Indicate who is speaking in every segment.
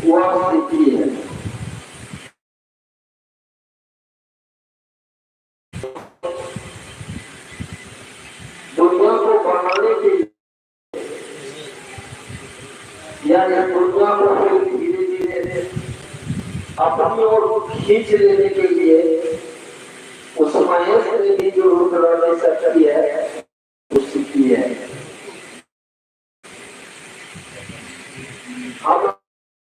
Speaker 1: वह स्थिति है। दुनिया को बनाने के लिए या दुनिया को धीरे धीरे अपनी ओर खींच लेने के लिए उस महेश ने भी जो रुद्र ने शक्ति है वो सीखी है। हम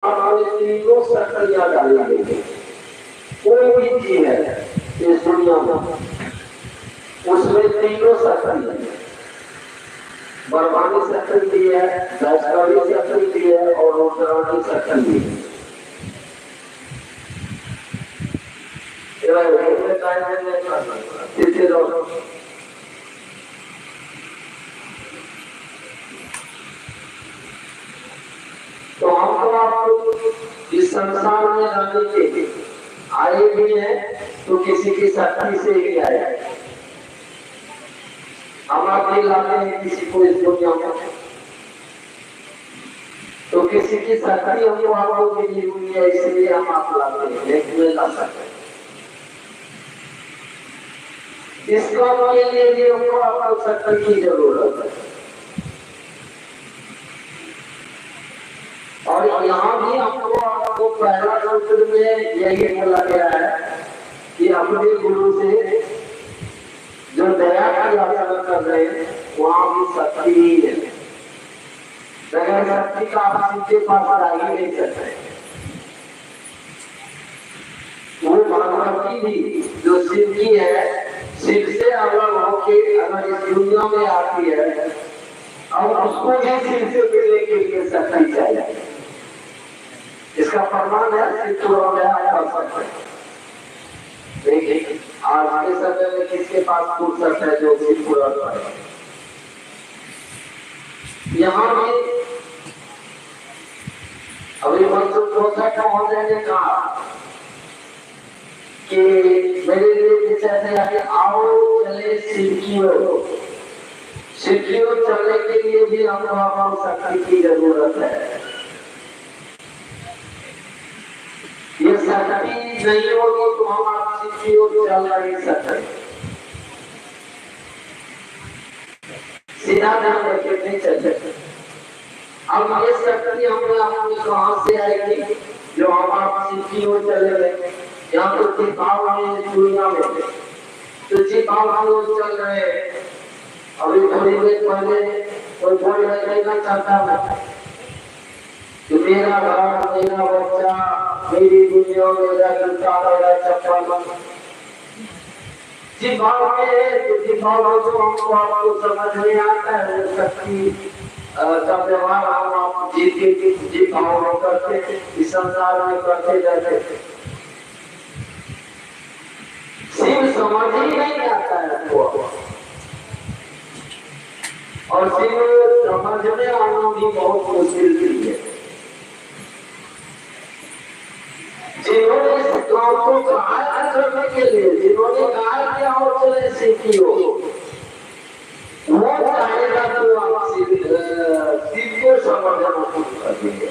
Speaker 1: हमारे तीनों शक्तियां डालेंगे। कोई भी चीज है इस दुनिया में उसमें तीनों शक्ति है। बर्बादी शक्ति भी है, वैष्णवी शक्ति भी है और रुद्राणी शक्ति भी है। तो हम तो आपको इस संसार में रहने के आए भी हैं तो किसी की शक्ति से ही आए हैं। हम आगे लाते हैं किसी को इस दुनिया में तो किसी की शक्ति हमको आपको मिली हुई है इसलिए हम आप लाते हैं, लेकिन ला सकते हैं। इस काम के लिए भी हमको आपको शक्ति की जरूरत है। और यहाँ भी हमको आपको पहला सूत्र में यही बोला गया है कि अपने गुरु से जो दया की आशा कर रहे हैं वहां भी शक्ति ही है। बगैर शक्ति का आप सीधे पास आ ही नहीं सकते। वो भगवती भी जो शिव की है, शिव से अलग होके अगर इस दुनिया में आती है और उसको भी शिव से मिलने के लिए शक्ति चाहिए। इसका प्रमाण है शिवपुरा में आप कर सकते हैं। देखिए आज के समय में किसके पास फुर्सत है जो शिवपुरा है। यहाँ भी अभी हो जाएंगे कहा कि मेरे लिए विचार है कि आओ चले शिव की ओर। शिव की ओर चलने के लिए भी हमको शक्ति की जरूरत है। ये शक्ति नहीं होगी तो हम आपसी की ओर चल नहीं सकते। सीधा ध्यान रखिए नहीं चल सकते। अब ये शक्ति हमें आपको कहां से आएगी जो हम आपसी की ओर चलेंगे। यहाँ तो चिपाव में दुनिया में तो चिपाव की ओर चल रहे हैं। अभी थोड़ी देर पहले कोई बोल रहे ना चाहता है कि मेरा घर, मेरा बच्चा, मेरी दुनिया, मेरा जूता, मेरा चप्पल चिपाव में तो चिपाव जो हमको आपको समझ में आता है वो शक्ति का व्यवहार हम आप जी भाव करते इस संसार में करते रहते। शिव समझ ही नहीं आता है वो और शिव समझ में आना भी बहुत मुश्किल चीज है। जिन्होंने इस काम को कहा करने के लिए जिन्होंने कहा कि आओ चले शिव की ओर वो चाहेगा तो आप शिव को समझना शुरू कर देंगे।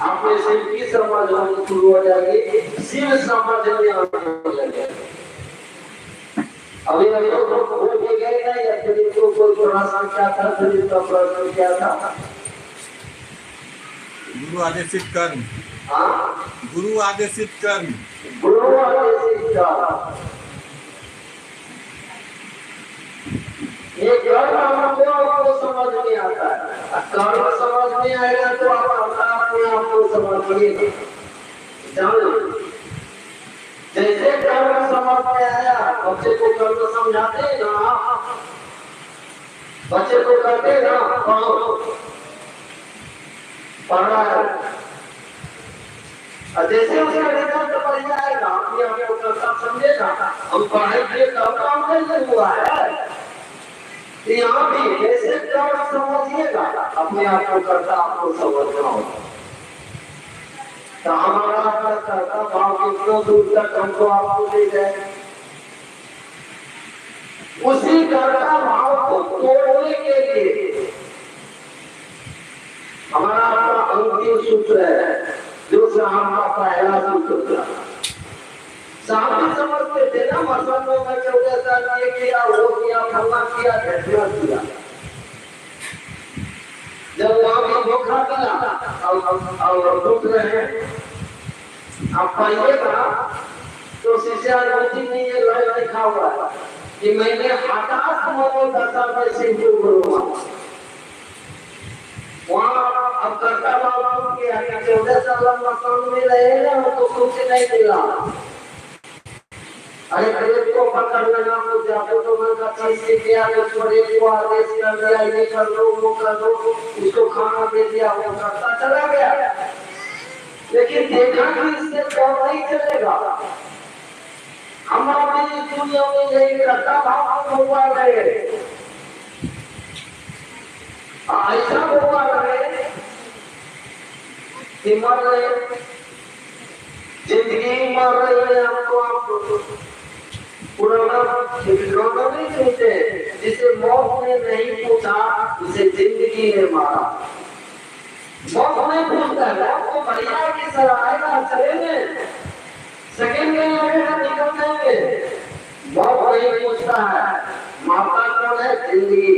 Speaker 1: आपने शिव की समझ होनी शुरू हो जाएगी, शिव समझ में आने लगे। अभी लोग बोल के गए ना या फिर इनको कोई प्रश्न क्या था, फिर इसका प्रश्न क्या था?
Speaker 2: गुरु आदेशित कर्म।
Speaker 1: हाँ,
Speaker 2: गुरु आदेशित कर्म।
Speaker 1: गुरु आदेशित कर्म। ये कर्म हमको समझ नहीं आता है। कर्म समझ नहीं आएगा तो आप अपने आप को समझिए। जानो जैसे कर्म समझ में आया बच्चे को कर्म समझाते ना, बच्चे को कहते ना पढ़ा है जैसे उसका रिजल्ट बढ़िया आएगा अपने आप को करता समझेगा। हम पढ़ाई के काम नहीं हुआ है यहाँ भी जैसे कर्म समझिएगा अपने आप को करता आपको समझना होगा। तो हमारा करता भाव कितना दूर तक हमको आपको ले जाए उसी करता भाव को तोड़ने के लिए हमारा सुथरा। साहब समझते थे ना, मसल में मैं 14 साल ये किया, वो किया, फलना किया, ढेकना किया। जब वहां भी धोखा मिला और रुक रहे अब पाइएगा तो शिष्यानुति में ये लय लिखा हुआ है कि मैंने हताश मनोदशा में से गुरुआ वहाँ अब करता बाबा के आगे 14 साल मकान में रहे ना तो कुछ नहीं मिला। अरे प्रेत को पकड़ लेना तो जादू तो मन का चीज से किया तो छोड़े को आदेश कर दिया, ये कर दो वो कर दो, उसको खाना दे दिया, वो करता चला गया। लेकिन देखा कि इससे काम नहीं चलेगा। हम अपनी दुनिया में यही करता भाव हुआ रहे, ऐसा हुआ रहे कि मर रहे, जिंदगी मर रही है। हमको आपको पुराना नहीं सुनते, जिसे मौत ने नहीं पूछा उसे जिंदगी ने मारा। मौत नहीं पूछता है, मौत को बढ़िया की तरह आएगा चलेंगे, सेकंड में लगेगा निकलने में। मौत नहीं पूछता है, मारता कौन है? जिंदगी।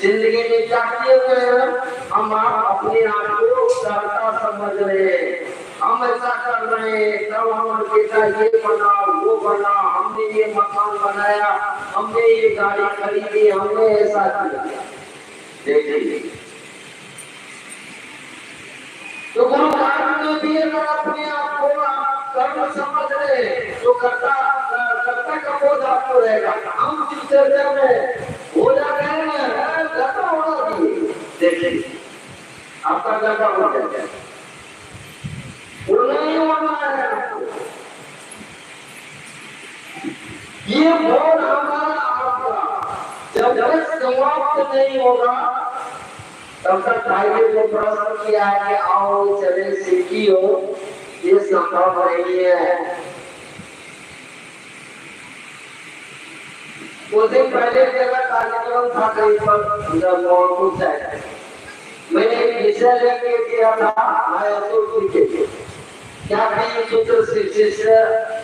Speaker 1: जिंदगी में क्या किए हुए हैं हम? अपने आप को करता समझ रहे हैं, हम ऐसा कर रहे हैं, तब हमारे बेटा ये बना वो बना, हमने ये मकान बनाया, हमने ये गाड़ी खरीदी, हमने ऐसा किया। देखिए तो गुरु महाराज ने भी अपने आप को कर्म समझ रहे तो करता का बोझ आपको रहेगा। हम जिस चर्चा में हो जा रहे हैं गदा होना चाहिए। देखिए आपका गदा हो जाएगा, वो नहीं होना है आपको। ये बोल हमारा आपका जब तक समाप्त नहीं होगा तब तक भाई को प्रश्न किया है कि आओ चले सीखियो, ये संभव नहीं है। कुछ दिन पहले मेरा कार्यक्रम था कहीं पर जब है, मैंने एक विषय लेके किया था मैं सूत्र के, क्या कहीं सूत्र शिष्य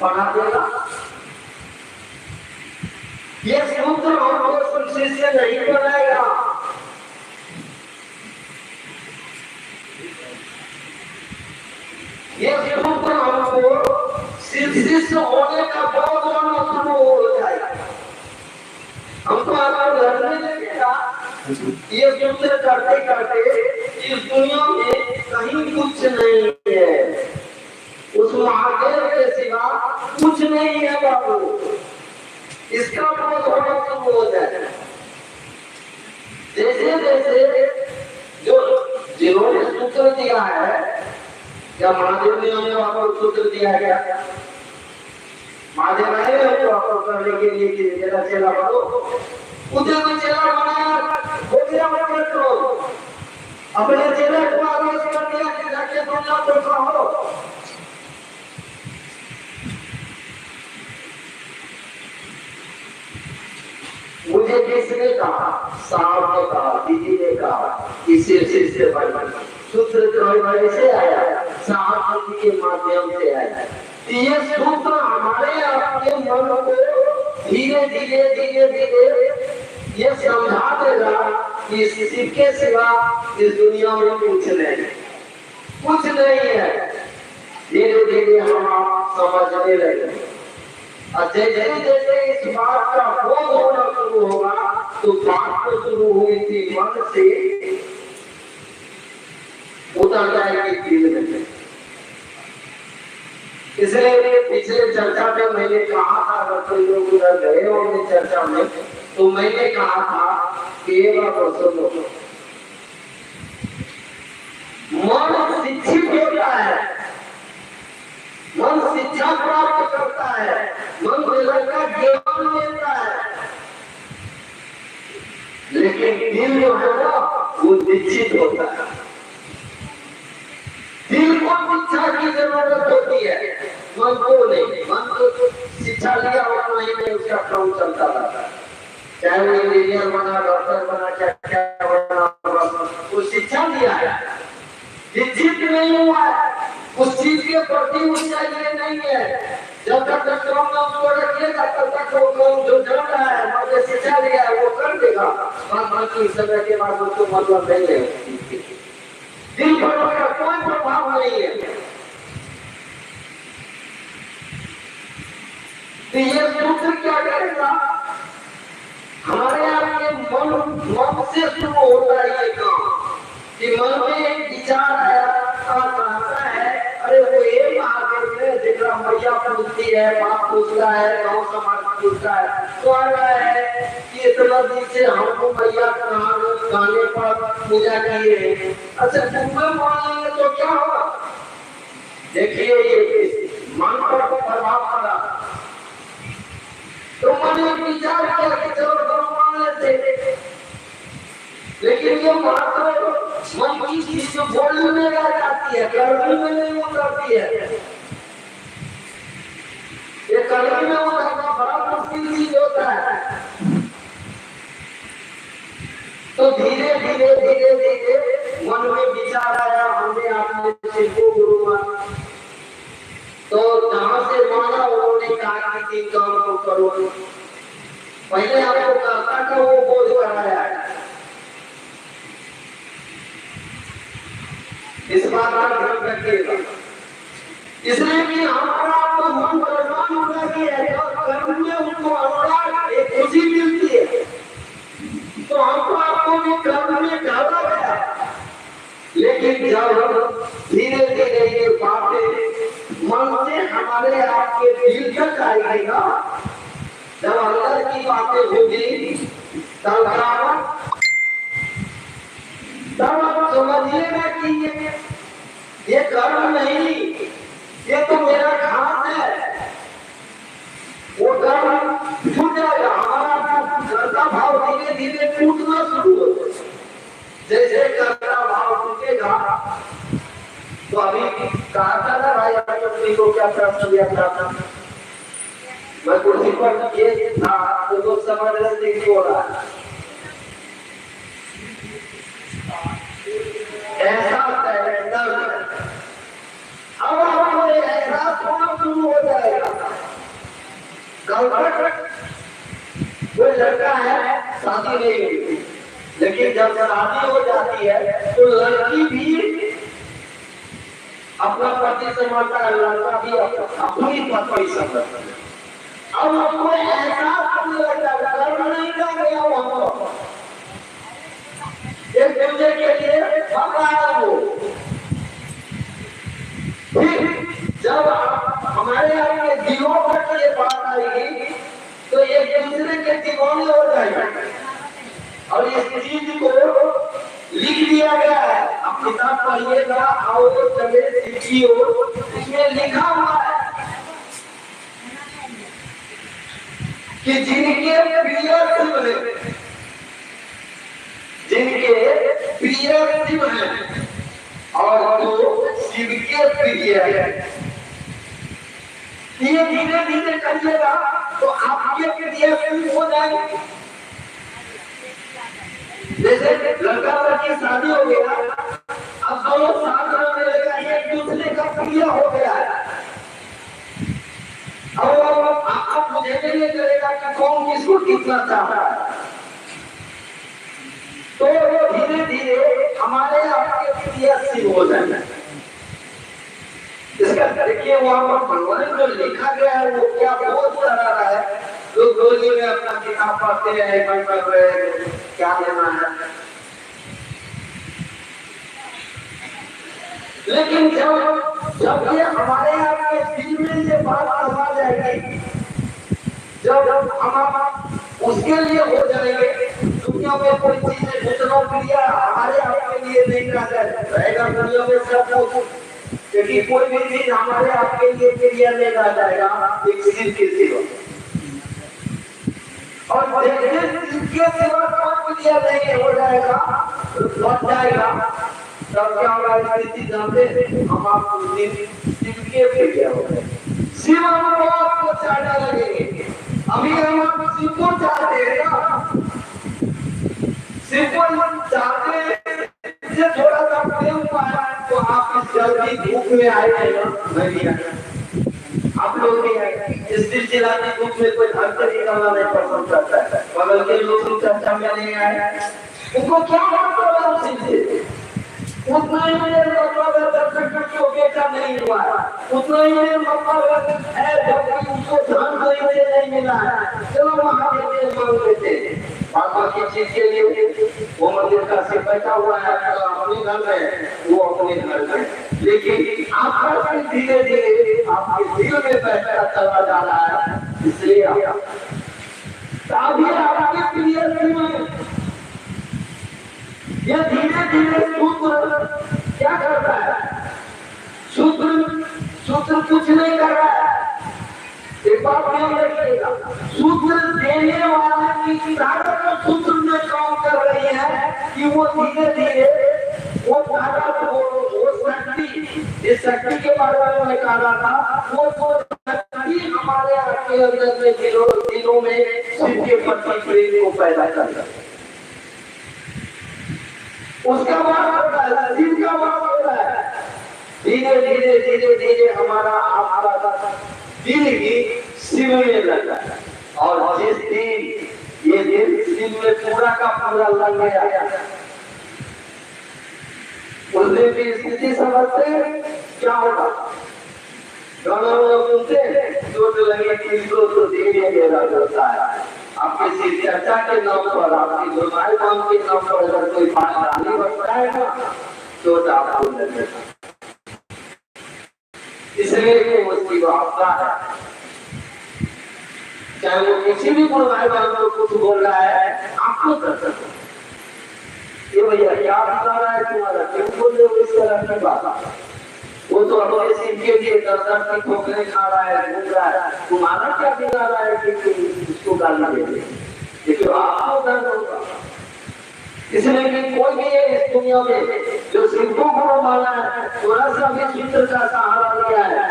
Speaker 1: पढ़ा देगा? ये सूत्र हमको शिष्य नहीं बनाएगा। ये सूत्र हमको शिष्य होने का बहुत बड़ा शुरू हो जाएगा। हमको आपको घर में लगेगा ये सूत्र करते करते इस दुनिया में कहीं कुछ नहीं है, उस महादेव के सिवा कुछ नहीं है बाबू। इसका बहुत बड़ा शुरू हो जाएगा। जैसे जैसे जो जिन्होंने सूत्र दिया है, क्या महादेव ने हमें आपको सूत्र दिया गया? महादेव आए हैं आपको करने के लिए कि मेरा चेला बनो, उसे कोई चेला बनाया हो गया मत करो, अपने चेले को आदेश कर दिया कि जाके दुनिया को खाओ। मुझे किसने कहा? साहब ने कहा, दीदी ने कहा, किसी से सूत्र से आया, साहब के माध्यम से आया। ये सूत्र हमारे आपके मन को धीरे धीरे धीरे धीरे ये समझा देगा कि शिव के सिवा इस दुनिया में कुछ नहीं, कुछ नहीं है। धीरे धीरे हम आप समझने लगे और जैसे जैसे इस बात का बोध होना शुरू होगा तो बात तो शुरू हुई थी मन से उतर जाएगी दिल में। इसलिए पिछले चर्चा में मैंने कहा था, अगर कोई लोग उधर गए होंगे चर्चा में, तो मैंने कहा था कि ये बात सुनो, मन शिक्षित होता है, मन शिक्षा प्राप्त करता है, मन वेद का ज्ञान लेता है, लेकिन दिल जो है ना वो दीक्षित होता है। दिल को शिक्षा की जरूरत होती है, मन को नहीं। मन को शिक्षा लिया और महीने उसका काम चलता रहता है, चाहे वो इंजीनियर बना, डॉक्टर बना, क्या क्या बना, वो शिक्षा लिया है, दीक्षित नहीं हुआ है। उस चीज के प्रति ऊंचाई ये नहीं है। जब तक काम में उसको रखिएगा तब तक वो काम जो चल रहा है मजे से चल गया वो कर देगा, और बाकी समय के बाद उसको मतलब नहीं है। दिन भर का कोई प्रभाव नहीं है। तो ये सूत्र क्या करेगा, हमारे आपके मन से शुरू होता है ये काम कि मन में एक विचार आया आता है, अरे वो ये महादेव है जितना मैया पूछती है, बाप पूछता है, गाँव समाज पूछता है, तो आ रहा है कि इतना दिन से हमको मैया का गाने पर पूजा किए। अच्छा तुम्हें मान लेंगे तो क्या होगा? देखिए ये मन पर प्रभाव पड़ा, तो मैंने विचार किया कि चलो भगवान लेते, लेकिन ये मात्र मन की चीज जो बोलने में रह जाती है, करने में नहीं उतरती है। ये करने में उतरना बड़ा मुश्किल चीज होता है। तो धीरे धीरे धीरे धीरे मन में विचार आया, हमने आपने शिव गुरु माना, तो जहां से माना उन्होंने कहा कि काम को करो। पहले आपको कर्ता का वो बोध कराया है, इस बात का ध्यान रखिएगा। इसलिए कि हमारा आपको मन बलवान होना चाहिए और कर्म में उनको अनुराग एक खुशी मिलती है, तो हमको आपको भी कर्म में डाला गया। लेकिन जब धीरे धीरे ये बातें मन से हमारे आपके दिल तक आएगी ना, जब अंदर की बातें होगी तब आप समझिएगा कि ये कर्म नहीं, ये तो मेरा खास है। वो कर्म छूट जाएगा, हमारा कर्ता भाव धीरे धीरे टूटना शुरू हो जाएगा। जैसे कर्ता भाव टूटेगा, तो अभी कहा था ना भाई अपनी को क्या प्रश्न दिया था, मैं कुर्सी पर ये था तो लोग समझ रहे थे कि हो रहा है ऐसा अब आपको एहसास होना शुरू हो जाएगा। कल तक कोई लड़का है शादी नहीं हुई, लेकिन जब शादी हो जाती है तो लड़की भी अपना पति समझता है, लड़का भी अपनी पत्नी समझता है। अब आपको एहसास होने लगता है, कर्म नहीं कर गया वो एक दूसरे के लिए पकड़ा है वो। फिर जब हमारे आपके दिलों तक ये बात आएगी तो एक दूसरे के दीवाने हो जाएंगे। और इस चीज को लिख दिया गया है, आप किताब पढ़िएगा, आओ चले सीखिए, इसमें लिखा हुआ है कि जिनके प्रिय शिव है, जिनके प्रिय शिव है और जो शिव के प्रिय है, ये धीरे धीरे करिएगा तो आपके प्रिय शिव हो जाएंगे। जैसे लड़का लड़की शादी हो गया, अब दोनों साथ रहने लगा, एक दूसरे का प्रिय हो गया है। अब आप मुझे नहीं करेगा कि कौन किसको कितना चाहता है, तो वो धीरे धीरे हमारे आपके प्रिय शिव हो जाएगा। इसका देखिए वहां पर भगवान जो लिखा गया है वो क्या बहुत सारा है। लोग रोजी में अपना किताब पढ़ते हैं, मन कर रहे हैं क्या लेना है, लेकिन जब ये हमारे आपके दिल में ये बात समा जाएगी, जब हम उसके लिए हो जाएंगे, दुनिया में कोई चीज दूसरों के लिए हमारे आपके लिए नहीं रहेगा। दुनिया में सब कुछ, क्योंकि कोई भी चीज हमारे आपके लिए क्रिया नहीं रह जाएगा, एक चीज के सिवा। और जैसे इसके सिवा कोई क्रिया नहीं हो जाएगा, बच जाएगा, तब क्या होगा स्थिति जानते हैं हम आपको शिव के क्रिया हो जाएगी। शिव हमको आपको चाहने लगेंगे। अभी हम आपको शिव को चाहते हैं ना, शिव को चाहते हैं, थोड़ा सा प्रेम पाया तो आप इस जल्दी धूप में आए हैं ना, मैं भी आया, आप लोग भी आए। इस दिन चिल्लाती धूप में कोई घर से निकलना नहीं पसंद करता है, बगल के लोग चर्चा में नहीं आए, उनको क्या मतलब है उस दिन से? उतना ही मेरे मतलब है दर्शक को बेटा नहीं हुआ, उतना ही मेरे मतलब है जब उसको धन नहीं मिला है, चलो वहां देते मांग लेते बाबा की चीज के लिए। वो मंदिर का सिर्फ बैठा हुआ है अपने घर में, वो अपने घर में, लेकिन आपका धीरे धीरे आपके दिल में बैठता चला जा रहा है, इसलिए आपके प्रिय ये धीरे धीरे सूत्र क्या करता है? सूत्र कुछ नहीं कर रहा है। एक बात ध्यान रखिएगा, सूत्र देने वाले की ताकत सूत्र में काम कर रही है कि वो धीरे धीरे वो ताकत वो शक्ति, इस शक्ति के बारे में मैं कह रहा था, वो शक्ति हमारे आपके अंदर में दिलों में शिव के प्रति प्रेम को पैदा करता है। उसका बात होता है, शिव का बात होता है। धीरे धीरे धीरे धीरे हमारा आपका दिल ही शिव में लगा, और जिस दिन ये दिल शिव में पूरा का पूरा लग गया, उस दिन की स्थिति समझते क्या होगा? गाना सुनते चोट लगे किसको तो धीरे मेरा होता है। आपके सिर्फ चर्चा के नाम पर, आपकी गुरमाई नाम के नाम पर अगर कोई पानी बढ़ता है ना, चोट आपको लगेगा। इसलिए वो शिव आपका है, चाहे वो किसी भी गुरमाई नाम को कुछ बोल रहा है, आपको कर सकते ये भैया क्या बता रहा है तुम्हारा, क्यों बोल रहे हो इस तरह की बात? वो तो अपने शिव के लिए दर्द की ठोकरें खा रहा है, घूम रहा है, तुम्हारा क्या बिगा रहा है कि उसको गाली दे दे? देखिए आपको दर्द होगा। इसलिए कि कोई भी इस दुनिया में जो शिव को गुरु माना है, थोड़ा सा भी सूत्र का सहारा लिया है,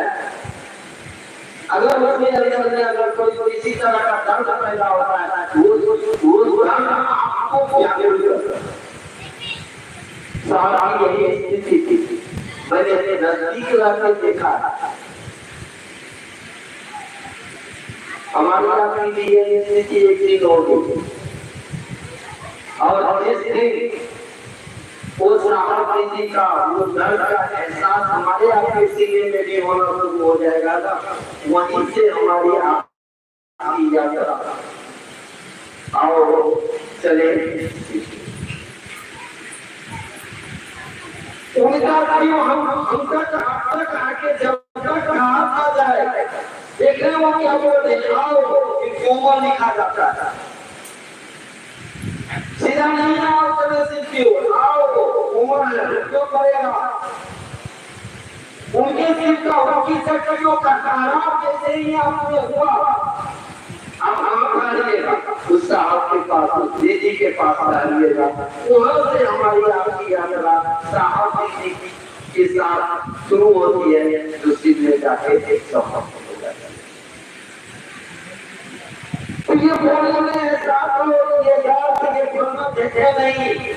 Speaker 1: अगर उसमें अगर कोई इसी तरह का दर्द पैदा होता है, वो आपको क्या मिलेगा? सारी यही स्थिति थी, मैंने अपने नजदीक रहकर देखा। हमारे यहाँ की ये स्थिति एक दिन होगी, और जिस दिन उस राम जी का वो दर्द का एहसास हमारे आपके सीने में भी होना शुरू हो जाएगा ना, वहीं से हमारी आपकी यात्रा आओ चले। उनका हम तक आके जब तक हाथ आ जाए, देख रहे हो क्या बोलते हैं, आओ कोमल लिखा जाता है, सीधा नहीं आओ चले सिर्फ आओ कोमल क्यों करेगा? उनके सिर्फ का उनकी शक्तियों का खराब जैसे ही आपने हुआ, उस साहब के पास, दीदी के पास आइएगा, वहां से हमारी आपकी यात्रा साहब जी के साथ शुरू होती है, जो सीधे जाके एक सफल हो जाता है। तो ये बोलने हैं साथ लोग, ये याद ये बोलना देखे नहीं,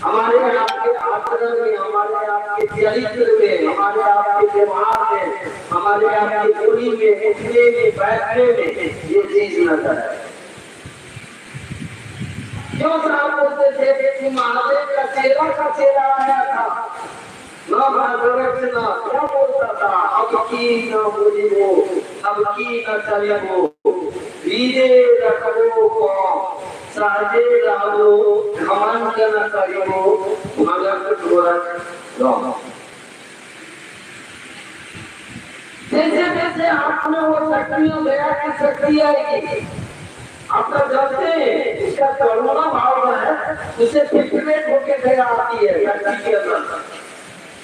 Speaker 1: हमारे आपके आचरण में, हमारे आपके चरित्र में, हमारे आपके व्यवहार में, हमारे आपके बोली में, उठने में, बैठने में ये चीज नजर है। क्यों साहब बोलते थे कि महादेव का चेहरा आया था, ना भागवत ना क्या बोलता था, अब की न बोली वो, अब की न चले वो, वीरे रखो को साजे लाओ, घमंड न करियो, भगत गोरख लो। जैसे जैसे आपने वो शक्तियां दया की शक्ति आएगी, आपका जैसे इसका करुणा भाव है, उसे फिक्रेट होके दया आती है शक्ति के अंदर।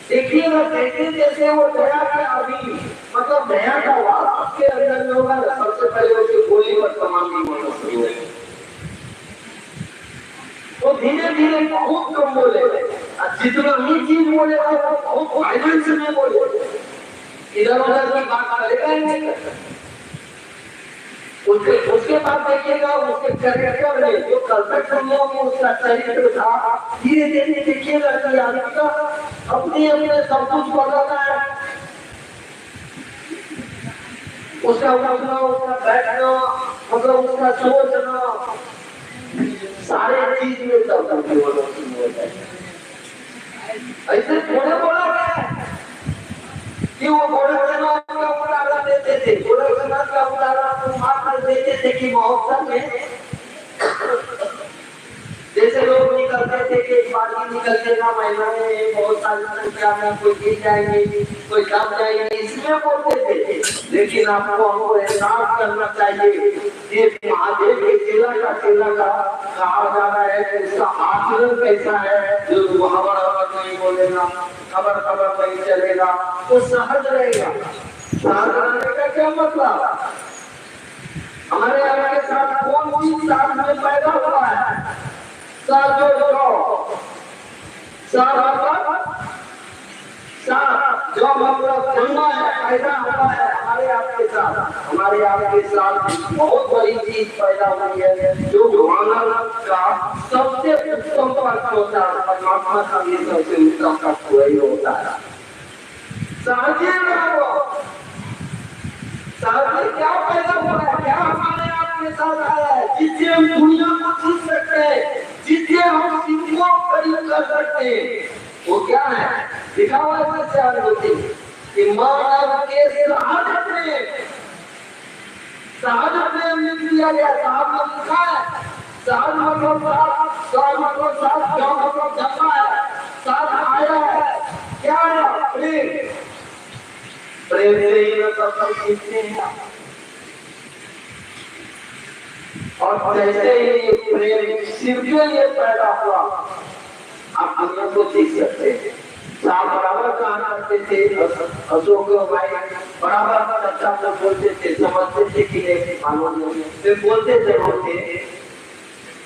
Speaker 1: देखिएगा जैसे जैसे वो दया का अभी मतलब दया का वास आपके अंदर में होगा, सबसे पहले उसकी बोली पर समाधि होना शुरू होगी, तो धीरे धीरे बहुत कम बोले, जितना ही चीज बोले बहुत वायलेंस में बोले, इधर उधर की बात करेगा ही नहीं। उसके उसके बाद देखिएगा उसके कैरेक्टर में जो कल्पित दुनिया में उसका चरित्र था, धीरे धीरे देखिएगा कि आदमी का अपने अपने सब कुछ बदलता है, उसका उठना उसका बैठना मतलब उसका सोचना सारे चीज में तब्दीली होता है। ऐसे थोड़े बोला गया कि वो गोरखनाथ का उदाहरण देते थे, गोरखनाथ का उदाहरण मात्र देते थे कि महोत्सव में जैसे लोग निकलते थे कि बाकी निकलते ना महिला में बहुत सारी संख्या में कोई गिर जाएंगे कोई दब जाएंगे इसलिए बोलते थे। लेकिन आपको हमको एहसास करना चाहिए ये महादेव के चेला का कहा जा रहा है, उसका आचरण कैसा है, जो हवर नहीं बोलेगा, खबर नहीं चलेगा, वो सहज रहेगा। सहज रहने का क्या मतलब, हमारे आपके साथ कौन सी साथ में पैदा हुआ है, जो मतलब जन्मा है पैदा हुआ है हमारे आपके साथ, हमारे आपके साथ बहुत बड़ी चीज पैदा हुई है जो मानव का सबसे उत्तम पक्ष होता है, परमात्मा का भी सबसे उत्तम पक्ष वही होता है। साझे क्या पैदा हुआ है, क्या हमारे आपके साथ आया है जिससे हम दुनिया को जीत सकते हैं, जिससे हम सिद्धों करीब कर सकते हैं, वो क्या है लिखा हुआ है चार होते कि मानव के शहादत में लिख दिया गया, साहब में लिखा है, साहब मतलब साहब क्या मतलब जमा है, साहब आया है, क्या है प्रेम, प्रेम से ही सब सीखते हैं। और जैसे ही प्रेम शिव के लिए पैदा हुआ आप दुनिया को देख सकते हैं। साहब बराबर कहा करते थे, अशोक भाई बराबर अच्छा से बोलते थे, समझते थे कि नहीं मालूम नहीं, बोलते जरूर थे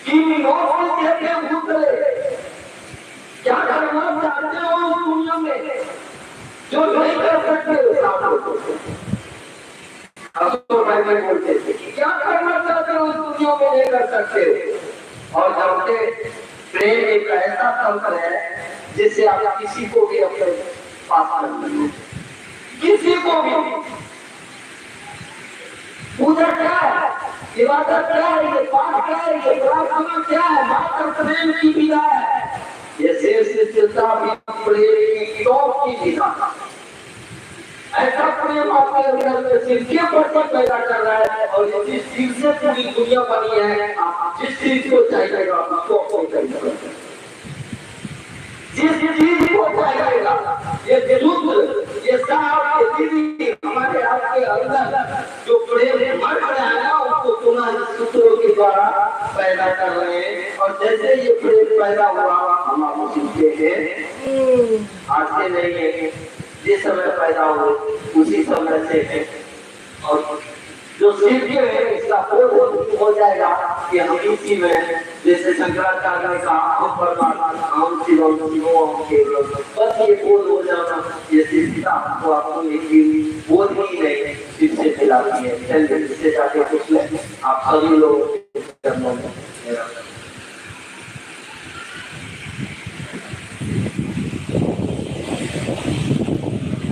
Speaker 1: कि लोग कहते हैं क्या करना चाहते हो दुनिया में जो नहीं कर सकते, अशोक भाई में बोलते थे कि क्या करना चाहते हो दुनिया में नहीं कर सकते। और जबकि प्रेम एक ऐसा तंत्र है जिससे आप किसी को भी अपने पास कर सकते हैं, किसी को भी। पूजा क्या है, इबादत क्या है, ये पाठ क्या है, ये प्रार्थना क्या है, मात्र प्रेम की विधा है। ये शेष चिंता भी प्रेम की टॉप की विधा, ऐसा प्रेम आपके अंदर में सिर्फ के प्रति पैदा कर रहा है। और जिस चीज से पूरी दुनिया बनी है, आप जिस चीज को चाहिएगा उसको अपने करेगा, जिस चीज को चाहिएगा, ये शुद्ध ये साफ ये दीदी हमारे आपके अंदर जो प्रेम मर रहा है ना, उसको पुनः सूत्रों के द्वारा पैदा कर रहे हैं। और जैसे ये प्रेम पैदा हुआ हम आपको सीखते हैं, आज से नहीं है, जिस समय पैदा हो उसी समय से है। और जो सीखे हैं इसका हो जाएगा कि हम इसी में, जैसे शंकराचार्य ने कहा हम परमात्मा हम शिवम शिवम केवल, बस ये बोध हो जाना, ये सिद्धता आपको आपको बोध ही नहीं शिव से मिलाती है। चलिए इससे जाके कुछ आप सभी लोग